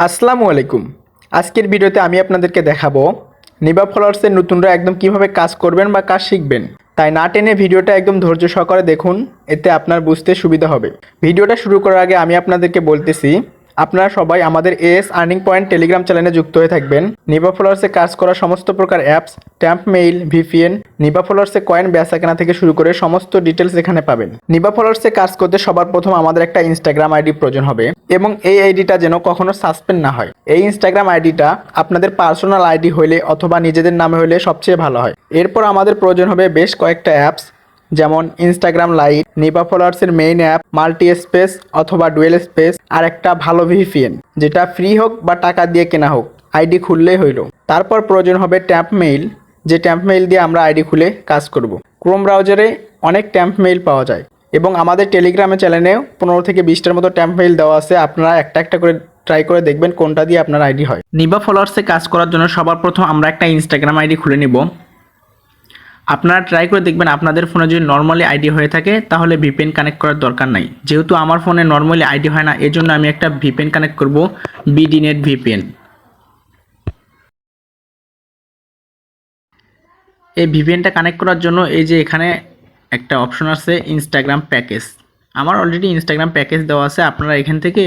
আসসালামু আলাইকুম। আজকের ভিডিওতে আমি আপনাদেরকে দেখাবো নিবা ফলোয়ার্সের নতুনরা একদম কিভাবে কাজ করবেন বা কাজ শিখবেন। তাই না টেনে ভিডিওটা একদম ধৈর্য সহকারে দেখুন, এতে আপনার বুঝতে সুবিধা হবে। ভিডিওটা শুরু করার আগে আমি আপনাদেরকে বলতেছি, আপনারা সবাই আমাদের এএস আর্নিং পয়েন্ট টেলিগ্রাম চ্যানেলে যুক্ত হয়ে থাকবেন। নিবা ফলোয়ার্সে কাজ করা সমস্ত প্রকার অ্যাপস, ট্যাম্প মেইল, ভিপিএন, নিবা ফলোয়ার্সে কয়েন বেচাকেনা থেকে শুরু করে সমস্ত ডিটেলস এখানে পাবেন। নিবা ফলোয়ার্সে কাজ করতে সবার প্রথম আমাদের একটা ইনস্টাগ্রাম আইডি প্রয়োজন হবে এবং এই আইডিটা যেন কখনো সাসপেন্ড না হয়। এই ইনস্টাগ্রাম আইডিটা আপনাদের পার্সোনাল আইডি হইলে অথবা নিজেদের নামে হইলে সবচেয়ে ভালো হয়। এরপর আমাদের প্রয়োজন হবে বেশ কয়েকটা অ্যাপস, যেমন ইনস্টাগ্রাম লাইট, নিবা ফলোয়ার্সের মেইন অ্যাপ, মাল্টি স্পেস অথবা ডুয়েল স্পেস, আর একটা ভালো ভিপিএন যেটা ফ্রি হোক বা টাকা দিয়ে কেনা হোক, আইডি খুললেই হইল। তারপর প্রয়োজন হবে ট্যাম্প মেইল, যে ট্যাম্প মেইল দিয়ে আমরা আইডি খুলে কাজ করব। ক্রোম ব্রাউজারে অনেক ট্যাম্প মেইল পাওয়া যায় এবং আমাদের টেলিগ্রামে চ্যানেলেও 15 থেকে 20টার মতো ট্যাম্প মেইল দেওয়া আছে। আপনারা একটা একটা করে ট্রাই করে দেখবেন কোনটা দিয়ে আপনার আইডি হয়। নিবা ফলোয়ার্সে কাজ করার জন্য সবার প্রথম আমরা একটা ইনস্টাগ্রাম আইডি খুলে নিব। আপনারা ট্রাই করে দেখবেন আপনাদের ফোনে যদি নর্মালি আইডি হয়ে থাকে তাহলে ভিপিএন কানেক্ট করার দরকার নাই। যেহেতু আমার ফোনে নর্মালি আইডি হয় না, এজন্য আমি একটা ভিপিএন কানেক্ট করব, বিডিনেট ভিপিএন। এই ভিপিএনটা কানেক্ট করার জন্য এই যে এখানে একটা অপশন আছে ইনস্টাগ্রাম প্যাকেজ। আমার অলরেডি ইনস্টাগ্রাম প্যাকেজ দেওয়া আছে, আপনারা এখান থেকে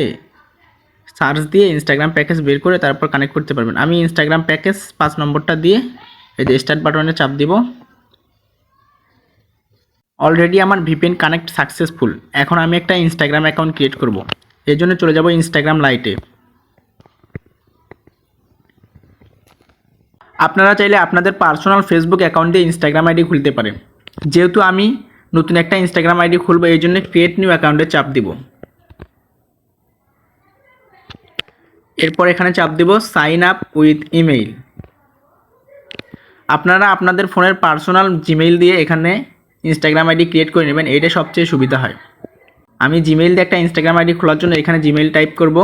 সার্চ দিয়ে ইনস্টাগ্রাম প্যাকেজ বের করে তারপর কানেক্ট করতে পারবেন। আমি ইনস্টাগ্রাম প্যাকেজ 5 নম্বরটা দিয়ে এই যে স্টার্ট বাটনে চাপ দিব। অলরেডি আমার ভিপিএন কানেক্ট সাকসেসফুল। এখন আমি একটা ইনস্টাগ্রাম অ্যাকাউন্ট ক্রিয়েট করব। এর জন্য চলে যাব ইনস্টাগ্রাম লাইটে। আপনারা চাইলে আপনাদের পার্সোনাল ফেসবুক অ্যাকাউন্ট দিয়ে ইনস্টাগ্রাম আইডি খুলতে পারেন। যেহেতু আমি নতুন একটা ইনস্টাগ্রাম আইডি খুলবো, এই জন্য ক্রিয়েট নিউ অ্যাকাউন্টে চাপ দিব। এরপর এখানে চাপ দিব সাইন আপ উইথ ইমেইল। আপনারা আপনাদের ফোনের পার্সোনাল জিমেইল দিয়ে এখানে ইনস্টাগ্রাম আইডি ক্রিয়েট করে নেবেন, এইটা সবচেয়ে সুবিধা হয়। আমি জিমেইল দিয়ে একটা ইনস্টাগ্রাম আইডি খোলার জন্য এখানে জিমেইল টাইপ করব।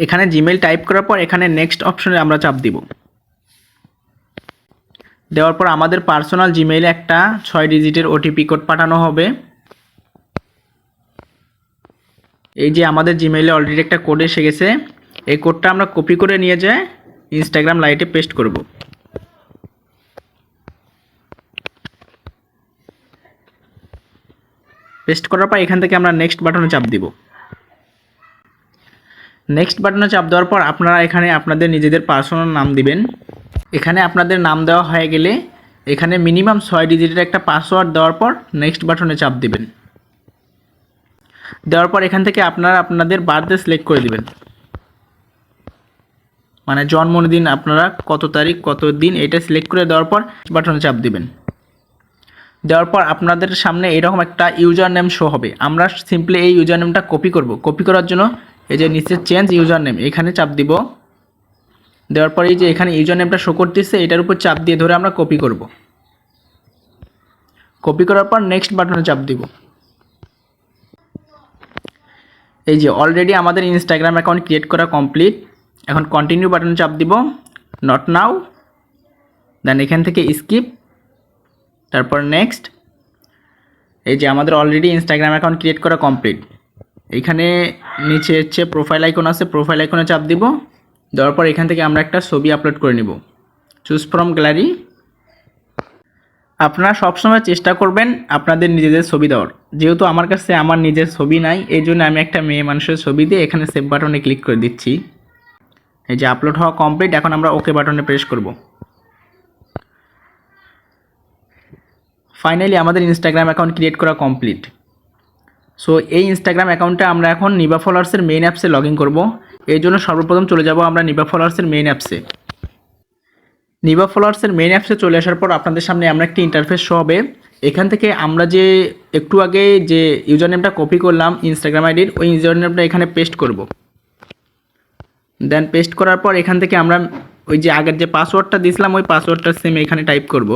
এখানে জিমেইল টাইপ করার পর এখানে নেক্সট অপশনে আমরা চাপ দিব। দেওয়ার পর আমাদের পার্সোনাল জিমেইলে একটা 6 ডিজিটের ওটিপি কোড পাঠানো হবে। এই যে আমাদের জিমেইলে অলরেডি একটা কোড এসে গেছে। এই কোডটা আমরা কপি করে নিয়ে যাই ইনস্টাগ্রাম লাইটে পেস্ট করব। পেস্ট করার পর এখান থেকে আমরা নেক্সট বাটনে চাপ দিব। নেক্সট বাটনে চাপ দেওয়ার পর আপনারা এখানে আপনাদের নিজেদের পার্সোনাল নাম দিবেন। এখানে আপনাদের নাম দেওয়া হয়ে গেলে এখানে মিনিমাম 6 ডিজিটের একটা পাসওয়ার্ড দেওয়ার পর নেক্সট বাটনে চাপ দিবেন। দেওয়ার পর এখান থেকে আপনারা আপনাদের বার্থডে সিলেক্ট করে দিবেন, মানে জন্মদিন আপনারা কত তারিখ কত দিন এটা সিলেক্ট করে দেওয়ার পর বাটনে চাপ দিবেন। দেওয়ার পর আপনাদের সামনে এরকম একটা ইউজার নেম শো হবে। আমরা সিম্পলি এই ইউজার নেমটা কপি করব। কপি করার জন্য এই যে নিচে চেঞ্জ ইউজার নেম এখানে চাপ দিব। দেওয়ার পর এই যে এখানে ইউজার নেমটা শো করতেছে, এটার উপর চাপ দিয়ে ধরে আমরা কপি করব। কপি করার পর নেক্সট বাটনে চাপ দিব। এই যে অলরেডি আমাদের ইনস্টাগ্রাম অ্যাকাউন্ট ক্রিয়েট করা কমপ্লিট। এখন কন্টিনিউ বাটনে চাপ দিব, নট নাও, দেন এখান থেকে স্কিপ, তারপর নেক্সট। এই যে আমাদের অলরেডি ইনস্টাগ্রাম অ্যাকাউন্ট ক্রিয়েট করা কমপ্লিট। এইখানে নিচে হচ্ছে প্রোফাইল আইকন আছে, প্রোফাইল আইকনে চাপ দিব। দেওয়ার পর এখান থেকে আমরা একটা ছবি আপলোড করে নিব, চুজ ফ্রম গ্যালারি। আপনারা সবসময় চেষ্টা করবেন আপনাদের নিজেদের ছবি দেওয়ার। যেহেতু আমার কাছে আমার নিজের ছবি নাই, এই জন্য আমি একটা মেয়ে মানুষের ছবি দিয়ে এখানে সেভ বাটনে ক্লিক করে দিচ্ছি। এই যে আপলোড হওয়া কমপ্লিট। এখন আমরা ওকে বাটনে প্রেস করব। ফাইনালি আমাদের ইনস্টাগ্রাম অ্যাকাউন্ট ক্রিয়েট করা কমপ্লিট। সো এই ইনস্টাগ্রাম অ্যাকাউন্টে আমরা এখন নিবা ফলোয়ার্সের মেইন অ্যাপসে লগ ইন করবো। এই জন্য সর্বপ্রথম চলে যাব আমরা নিবা ফলোয়ার্সের মেইন অ্যাপসে। নিবা ফলোয়ার্সের মেইন অ্যাপসে চলে আসার পর আপনাদের সামনে আমরা একটি ইন্টারফেস শো হবে। এখান থেকে আমরা যে একটু আগে যে ইউজার নেমটা কপি করলাম ইনস্টাগ্রাম আইডির, ওই ইউজার নেমটা এখানে পেস্ট করব। দেন পেস্ট করার পর এখান থেকে আমরা ওই যে আগের যে পাসওয়ার্ডটা দিয়েছিলাম ওই পাসওয়ার্ডটা সেম এখানে টাইপ করব।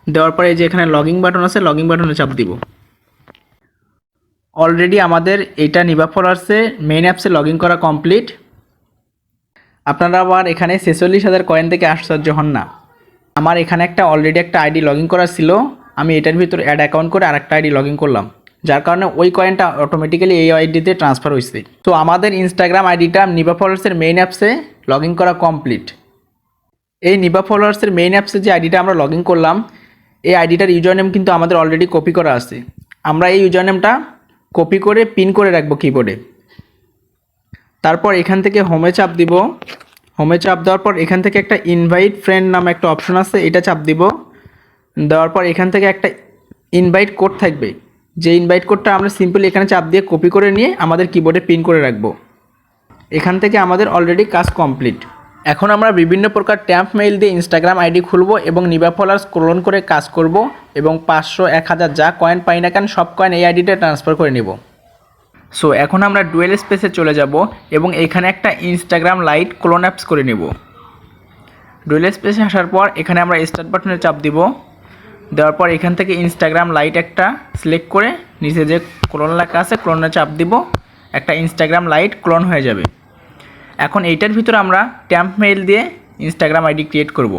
দেওয়ার পরে এই যে এখানে লগইন বাটন আছে, লগইন বাটনে চাপ দিব। অলরেডি আমাদের এটা নিবা ফলোয়ার্সে মেইন অ্যাপসে লগ ইন করা কমপ্লিট। আপনারা আবার এখানে 46,000 কয়েন থেকে আশ্চর্য হন না। আমার এখানে অলরেডি একটা আইডি লগ ইন করা ছিল, আমি এটার ভিতর অ্যাড অ্যাকাউন্ট করে আরেকটা আইডি লগ ইন করলাম। যার কারণে ওই কয়েনটা অটোমেটিক্যালি এই আইডিতে ট্রান্সফার হয়েছে। তো আমাদের ইনস্টাগ্রাম আইডিটা নিবা ফলোয়ার্সের মেইন অ্যাপসে লগ ইন করা কমপ্লিট। এই নিবা ফলোয়ার্সের মেইন অ্যাপসে যে আইডিটা আমরা লগ ইন করলাম, এই আইডিটার ইউজার নেম কিন্তু আমাদের অলরেডি কপি করা আছে। আমরা এই ইউজার নেমটা কপি করে পিন করে রাখবো কিবোর্ডে। তারপর এখান থেকে হোমে চাপ দিব। হোমে চাপ দেওয়ার পর এখান থেকে একটা ইনভাইট ফ্রেন্ড নামে একটা অপশন আছে, এটা চাপ দিব। দেওয়ার পর এখান থেকে একটা ইনভাইট কোড থাকবে, যে ইনভাইট কোডটা আমরা সিম্পলি এখানে চাপ দিয়ে কপি করে নিয়ে আমাদের কিবোর্ডে পিন করে রাখবো। এখান থেকে আমাদের অলরেডি কাজ কমপ্লিট। এখন আমরা বিভিন্ন প্রকার ট্যাম্প মেইল দিয়ে ইনস্টাগ্রাম আইডি খুলবো এবং নিবা ফলোয়ার্স ক্লোন করে কাজ করব এবং 500, 1000 যা কয়েন পাই না কেন সব কয়েন এই আইডিটা ট্রান্সফার করে নেব। সো এখন আমরা ডুয়েল স্পেসে চলে যাব এবং এখানে একটা ইনস্টাগ্রাম লাইট ক্লোন অ্যাপস করে নেব। ডুয়েল স্পেসে আসার পর এখানে আমরা স্টার্ট বাটনে চাপ দিব। দেওয়ার পর এখান থেকে ইনস্টাগ্রাম লাইট একটা সিলেক্ট করে নিচে যে ক্লোন লেখা আছে ক্লোনে চাপ দিব, একটা ইনস্টাগ্রাম লাইট ক্লোন হয়ে যাবে। এখন এইটার ভিতরে আমরা ট্যাম্প মেইল দিয়ে ইনস্টাগ্রাম আইডি ক্রিয়েট করব।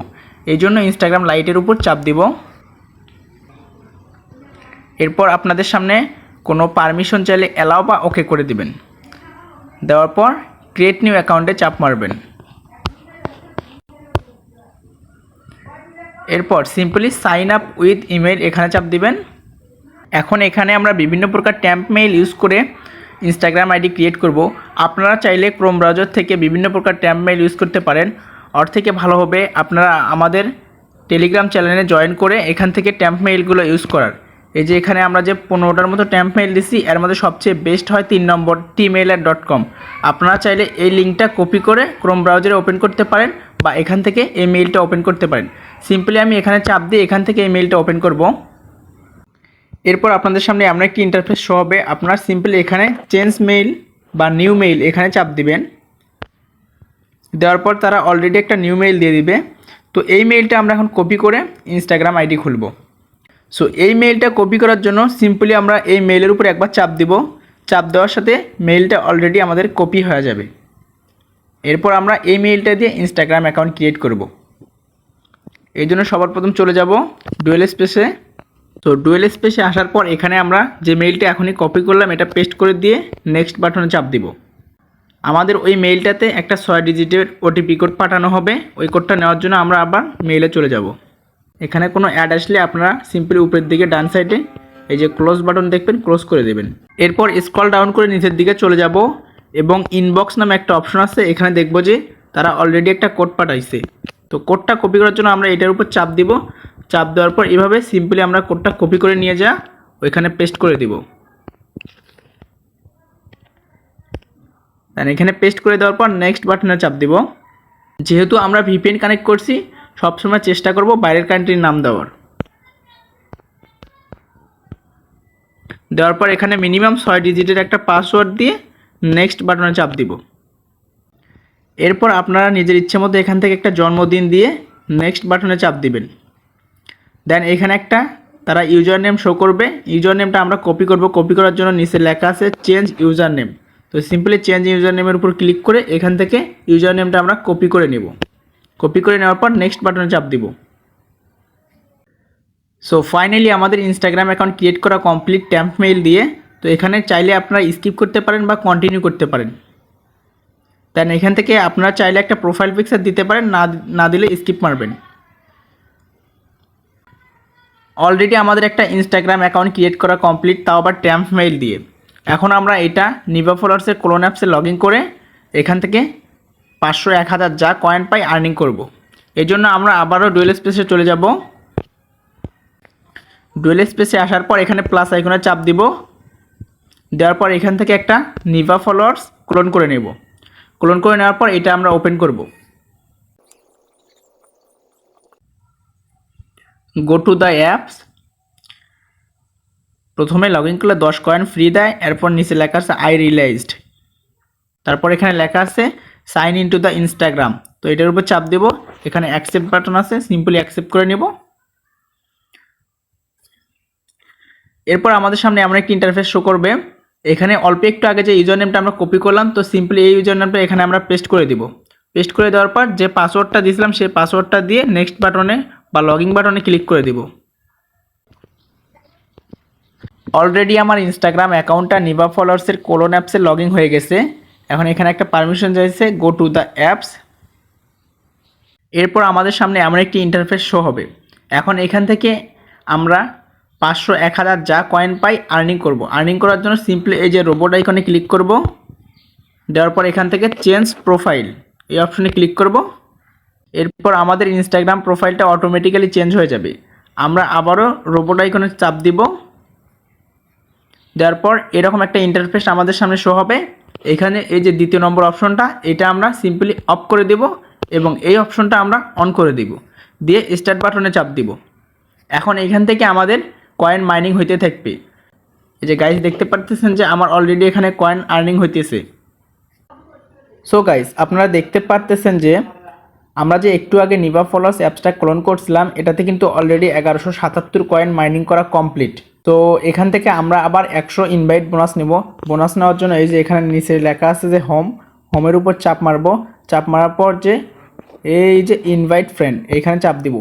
এই জন্য ইনস্টাগ্রাম লাইটের উপর চাপ দিব। এরপর আপনাদের সামনে কোনো পারমিশন চাইলে অ্যালাউ বা ওকে করে দিবেন। দেওয়ার পর ক্রিয়েট নিউ অ্যাকাউন্টে চাপ মারবেন। এরপর simply sign up with email এখানে চাপ দিবেন। এখন এখানে আমরা বিভিন্ন প্রকার ট্যাম্প মেইল ইউজ করে ইনস্টাগ্রাম আইডি ক্রিয়েট করব। আপনারা চাইলে ক্রোম ব্রাউজার থেকে বিভিন্ন প্রকার ট্যাম্প মেইল ইউজ করতে পারেন। ওর থেকে ভালো হবে আপনারা আমাদের টেলিগ্রাম চ্যানেলে জয়েন করে এখান থেকে ট্যাম্প মেইলগুলো ইউজ করার। এই যে এখানে আমরা যে 15টার মতো ট্যাম্প মেইল দিছি, এর মধ্যে সবচেয়ে বেস্ট হয় 3 নম্বর tmailer.com। আপনারা চাইলে এই লিঙ্কটা কপি করে ক্রোম ব্রাউজারে ওপেন করতে পারেন বা এখান থেকে এই মেইলটা ওপেন করতে পারেন। সিম্পলি আমি এখানে চাপ দিয়ে এখান থেকে এই মেইলটা ওপেন করব। এরপর আপনাদের সামনে আমরা একটি ইন্টারফেস শো হবে। আপনারা সিম্পলি এখানে চেঞ্জ মেইল বা নিউ মেইল এখানে চাপ দিবেন। দেওয়ার পর তারা অলরেডি একটা নিউ মেইল দিয়ে দিবে। তো এই মেইলটা আমরা এখন কপি করে ইনস্টাগ্রাম আইডি খুলব। সো এই মেইলটা কপি করার জন্য সিম্পলি আমরা এই মেইলের উপর একবার চাপ দিব। চাপ দেওয়ার সাথে মেইলটা অলরেডি আমাদের কপি হয়ে যাবে। এরপর আমরা এই মেইলটা দিয়ে ইনস্টাগ্রাম অ্যাকাউন্ট ক্রিয়েট করব। এই জন্য সবার প্রথম চলে যাব ডুয়েল স্পেসে। তো ডুয়েল স্পেসে আসার পর এখানে আমরা যে মেইলটা এখনই কপি করলাম এটা পেস্ট করে দিয়ে নেক্সট বাটনে চাপ দিব। আমাদের ওই মেইলটাতে একটা 6 ডিজিটের ওটিপি কোড পাঠানো হবে। ওই কোডটা নেওয়ার জন্য আমরা আবার মেইলে চলে যাব। এখানে কোনো অ্যাড আসলে আপনারা সিম্পলি উপরের দিকে ডান সাইডে এই যে ক্লোজ বাটন দেখবেন, ক্লোজ করে দেবেন। এরপর স্ক্রল ডাউন করে নিচের দিকে চলে যাব এবং ইনবক্স নামে একটা অপশন আছে, এখানে দেখব যে তারা অলরেডি একটা কোড পাঠাইছে। তো কোডটা কপি করার জন্য আমরা এটার উপর চাপ দিব। চাপ দেওয়ার পর এভাবে সিম্পলি আমরা কোডটা কপি করে নিয়ে যা ওইখানে পেস্ট করে দিব। দেন এখানে পেস্ট করে দেওয়ার পর নেক্সট বাটনে চাপ দিব। যেহেতু আমরা ভিপিএন কানেক্ট করছি, সবসময় চেষ্টা করব বাইরের কান্ট্রির নাম দেওয়ার। দেওয়ার পর এখানে মিনিমাম 6 ডিজিটের একটা পাসওয়ার্ড দিয়ে নেক্সট বাটনে চাপ দিব। এরপর আপনারা নিজের ইচ্ছে মতো এখান থেকে একটা জন্মদিন দিয়ে নেক্সট বাটনে চাপ দিবেন। দেন এখানে একটা তারা ইউজার নেম শো করবে। ইউজার নেমটা আমরা কপি করব। কপি করার জন্য নিচে লেখা আছে চেঞ্জ ইউজার নেম। তো সিম্পলি চেঞ্জ ইউজার নেমের উপর ক্লিক করে এখান থেকে ইউজার নেমটা আমরা কপি করে নেব। কপি করে নেওয়ার পর নেক্সট বাটনে চাপ দিব। সো ফাইনালি আমাদের ইনস্টাগ্রাম অ্যাকাউন্ট ক্রিয়েট করা কমপ্লিট ট্যাম্প মেইল দিয়ে। তো এখানে চাইলে আপনারা স্কিপ করতে পারেন বা কন্টিনিউ করতে পারেন। দেন এখান থেকে আপনারা চাইলে একটা প্রোফাইল পিকচার দিতে পারেন, না দিলে স্কিপ মারবেন। অলরেডি আমাদের একটা ইনস্টাগ্রাম অ্যাকাউন্ট ক্রিয়েট করা কমপ্লিট, তাও আবার ট্যাম্প মেইল দিয়ে। এখন আমরা এটা নিবা ফলোয়ার্সের ক্লোন অ্যাপসে লগ ইন করে এখান থেকে 500, 1000 যা কয়েন পাই আর্নিং করব। এই জন্য আমরা আবারও ডুয়েল স্পেসে চলে যাব। ডুয়েল স্পেসে আসার পর এখানে প্লাস আইকনে চাপ দিব। দেওয়ার পর এখান থেকে একটা নিবা ফলোয়ার্স ক্লোন করে নেব। ক্লোন করে নেওয়ার পর এটা আমরা ওপেন করব। Go to the apps. প্রথমে লগ ইন করলে 10 কয়েন ফ্রি দেয়। এরপর নিচে লেখা আছে আই রিয়েলাইজড। তারপর এখানে লেখা আছে sign in to the Instagram. তো এটার উপর চাপ দেব। এখানে অ্যাকসেপ্ট বাটন আছে, সিম্পলি অ্যাকসেপ্ট করে নেব। এরপর আমাদের সামনে এমন একটি ইন্টারফেস শো করবে। এখানে অল্প একটু আগে যে ইউজার নেমটা আমরা কপি করলাম, তো সিম্পলি এই ইউজার নেমটা এখানে আমরা পেস্ট করে দিব। পেস্ট করে দেওয়ার পর যে পাসওয়ার্ডটা দিয়েছিলাম সেই পাসওয়ার্ডটা দিয়ে নেক্সট বাটনে বা লগইন বাটনে ক্লিক করে দিব। অলরেডি আমার ইনস্টাগ্রাম অ্যাকাউন্টটা নিবা ফলোয়ার্সের কোলন অ্যাপসে লগ ইন হয়ে গেছে। এখন এখানে একটা পারমিশন চাইছে গো টু দ্য অ্যাপস। এরপর আমাদের সামনে এমন একটি ইন্টারফেস শো হবে। এখন এখান থেকে আমরা 500, 1000 যা কয়েন পাই আর্নিং করব। আর্নিং করার জন্য সিম্পলি এই যে রোবট আইকনে ক্লিক করব। দেওয়ার পর এখান থেকে চেঞ্জ প্রোফাইল এই অপশনে ক্লিক করব। এরপর আমাদের ইনস্টাগ্রাম প্রোফাইলটা অটোমেটিক্যালি চেঞ্জ হয়ে যাবে। আমরা আবারও রোবট আইকনে চাপ দিব। দেওয়ার পর এরকম একটা ইন্টারফেস আমাদের সামনে শো হবে। এখানে এই যে দ্বিতীয় নম্বর অপশনটা এটা আমরা সিম্পলি অফ করে দেব এবং এই অপশনটা আমরা অন করে দিব, দিয়ে স্টার্ট বাটনে চাপ দিব। এখন এখান থেকে আমাদের কয়েন মাইনিং হইতে থাকবে। এই যে গাইস দেখতে পারতেছেন যে আমার অলরেডি এখানে কয়েন আর্নিং হইতেছে। সো গাইস আপনারা দেখতে পারতেছেন যে আমরা যে একটু আগে নিবা ফলোয়ার্স অ্যাপসটা ক্লোন করছিলাম এটাতে কিন্তু অলরেডি 1177 কয়েন মাইনিং করা কমপ্লিট। তো এখান থেকে আমরা আবার 100 ইনভাইট বোনাস নেব। বোনাস নেওয়ার জন্য এই যে এখানে নিচে লেখা আছে যে হোমের উপর চাপ মারবো। চাপ মারার পর যে এই যে ইনভাইট ফ্রেন্ড এখানে চাপ দিব।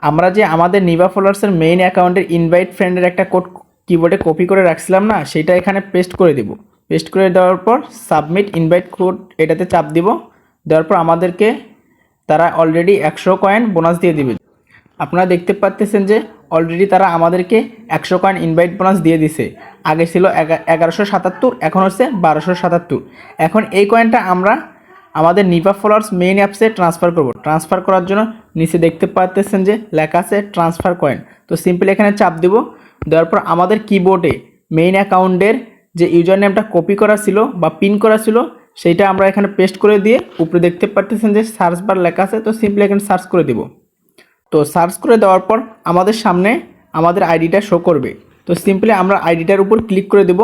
আমরা যে আমাদের নিবা ফলোয়ার্সের মেইন অ্যাকাউন্টের ইনভাইট ফ্রেন্ডের একটা কোড কিবোর্ডে কপি করে রাখছিলাম না, সেটা এখানে পেস্ট করে দিব। পেস্ট করে দেওয়ার পর সাবমিট ইনভাইট কোড এটাতে চাপ দিব। দেওয়ার পর আমাদেরকে তারা অলরেডি 100 কয়েন বোনাস দিয়ে দিবে। আপনারা দেখতে পাচ্ছেন যে অলরেডি তারা আমাদেরকে 100 কয়েন ইনভাইট বোনাস দিয়ে দিছে। আগে ছিল 1177, এখন হচ্ছে 1277। এখন এই কয়েনটা আমরা আমাদের নিবা ফলোয়ার্স মেইন অ্যাপসে ট্রান্সফার করব। ট্রান্সফার করার জন্য নিচে দেখতে পাচ্ছেন যে লেখা আছে ট্রান্সফার কয়েন। তো সিম্পলি এখানে চাপ দেব। দেওয়ার পর আমাদের কিবোর্ডে মেইন অ্যাকাউন্টের যে ইউজার নেমটা কপি করা ছিল বা পিন করা ছিল সেইটা আমরা এখানে পেস্ট করে দিয়ে উপরে দেখতে পাচ্ছেন যে সার্চ বার লেখা আছে। তো সিম্পলি এখানে সার্চ করে দেব। তো সার্চ করে দেওয়ার পর আমাদের সামনে আমাদের আইডিটা শো করবে। তো সিম্পলি আমরা আইডিটার উপর ক্লিক করে দেব।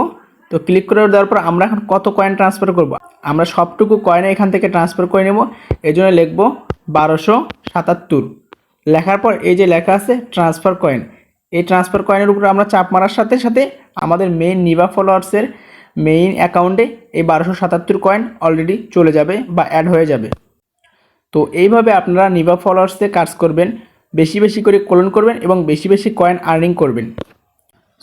তো ক্লিক করে দেওয়ার পর আমরা এখন কত কয়েন ট্রান্সফার করব, আমরা সবটুকু কয়েন এখান থেকে ট্রান্সফার করে নেব। এই জন্য লিখব 1277। লেখার পর এই যে লেখা আছে ট্রান্সফার কয়েন, এই ট্রান্সফার কয়েনের উপর আমরা চাপ মারার সাথে সাথে আমাদের মেইন নিবা ফলোয়ার্সের মেইন অ্যাকাউন্টে এই 1277 কয়েন অলরেডি চলে যাবে বা অ্যাড হয়ে যাবে। তো এইভাবে আপনারা নিবা ফলোয়ার্সে কাজ করবেন, বেশি বেশি করে ক্লোন করবেন এবং বেশি বেশি কয়েন আর্নিং করবেন।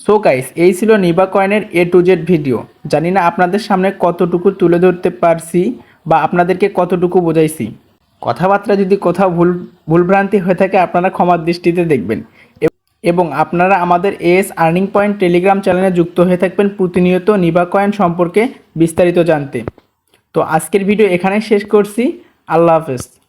সো গাইস এই ছিল নিবা কয়েনের A to Z ভিডিও। জানি না আপনাদের সামনে কতটুকু তুলে ধরতে পারছি বা আপনাদেরকে কতটুকু বোঝাইছি। কথাবার্তা যদি কোথাও ভুলভ্রান্তি হয়ে থাকে আপনারা ক্ষমার দৃষ্টিতে দেখবেন এবং আপনারা আমাদের AS আর্নিং পয়েন্ট টেলিগ্রাম চ্যানেলে যুক্ত হয়ে থাকবেন প্রতিনিয়ত নিবা কয়েন সম্পর্কে বিস্তারিত জানতে। তো আজকের ভিডিও এখানে শেষ করছি। আল্লাহ হাফেজ।